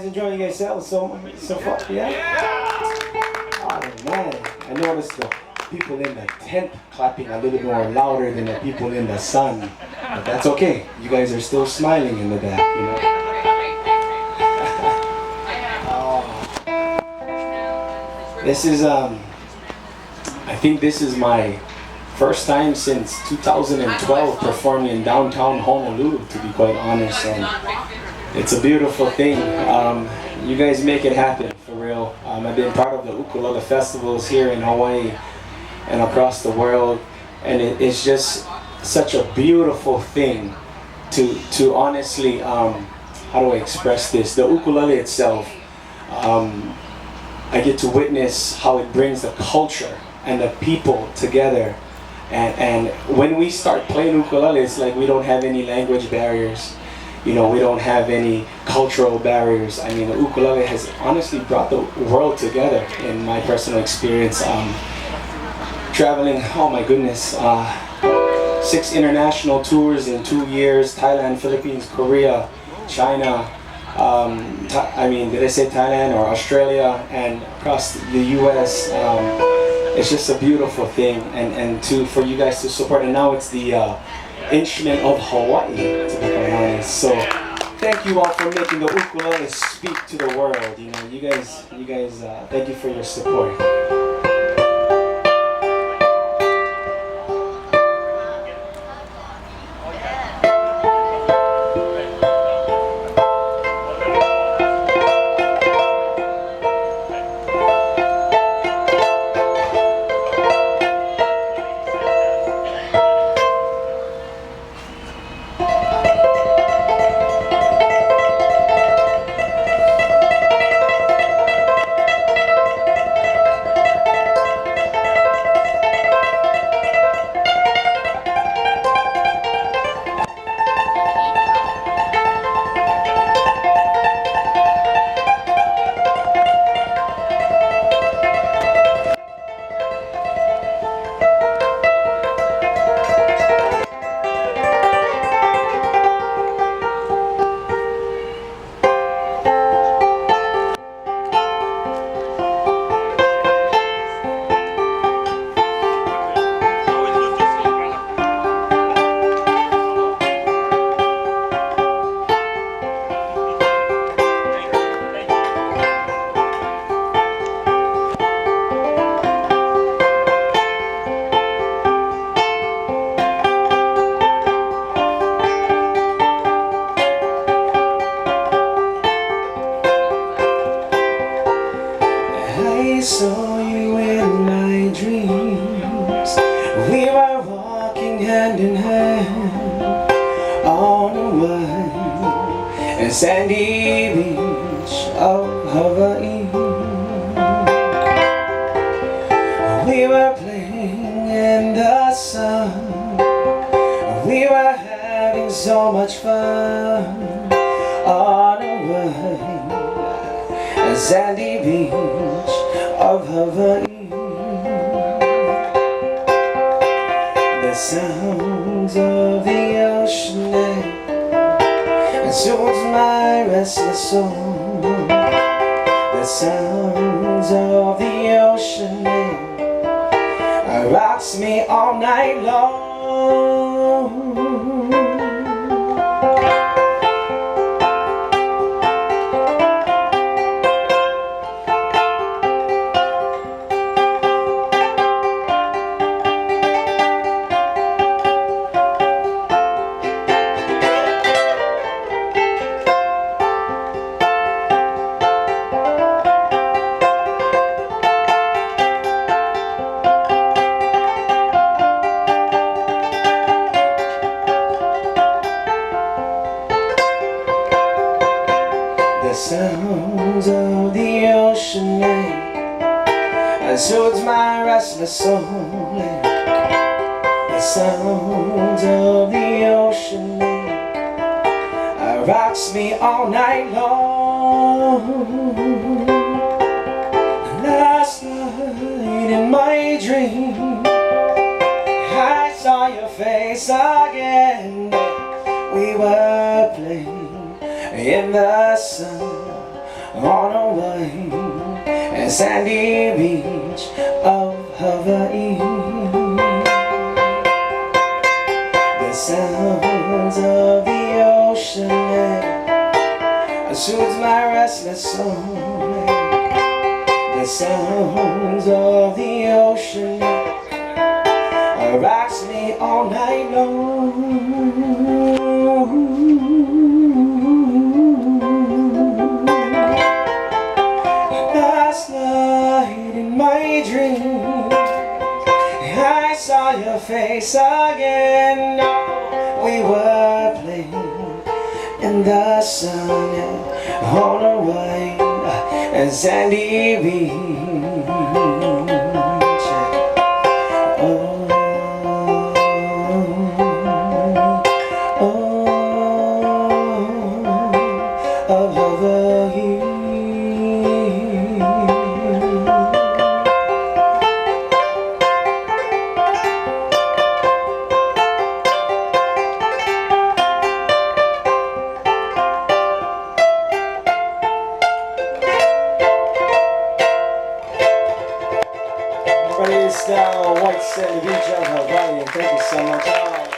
enjoying yourselves so far? Yeah? Oh man, I noticed the people in the tent clapping a little more louder than the people in the sun. But that's okay. You guys are still smiling in the back, you know? This is, I think this is my first time since 2012 performing in downtown Honolulu, to be quite honest, and it's a beautiful thing. You guys make it happen, for real. I've been part of the ukulele festivals here in Hawaii and across the world, and it's just such a beautiful thing to honestly, how do I express this? The ukulele itself, I get to witness how it brings the culture and the people together. And when we start playing ukulele, it's like we don't have any language barriers. You know, we don't have any cultural barriers. I mean, the ukulele has honestly brought the world together in my personal experience. Traveling, oh my goodness, 6 international tours in 2 years, Thailand, Philippines, Korea, China, I mean, did I say Thailand or Australia, and across the US. It's just a beautiful thing, and for you guys to support. And now it's the instrument of Hawaii, to be quite honest. So thank you all for making the ukulele speak to the world. You know, you guys, thank you for your support. I saw you in my dreams. We were walking hand in hand on a white and sandy beach of Hawaii. We were playing in the sun. We were having so much fun on a white and sandy beach of Hawaii. The sounds of the ocean and soothes my restless soul. The sounds of the ocean rocks me all night long. The sounds of the ocean and soothes my restless soul. The sounds of the ocean rocks me all night long. Last night in my dream I saw your face again. We were playing in the sun on Hawaii and sandy beach of Hawaii. The sounds of the ocean soothes my restless soul. The sounds of the ocean rocks me all night long. Last night in my dreams I saw your face again. Oh, we were playing in the sun, yeah, on a white and sandy beach. Oh, of Hawaii. Everybody is down white sandy beach of Hawaii. Thank you so much.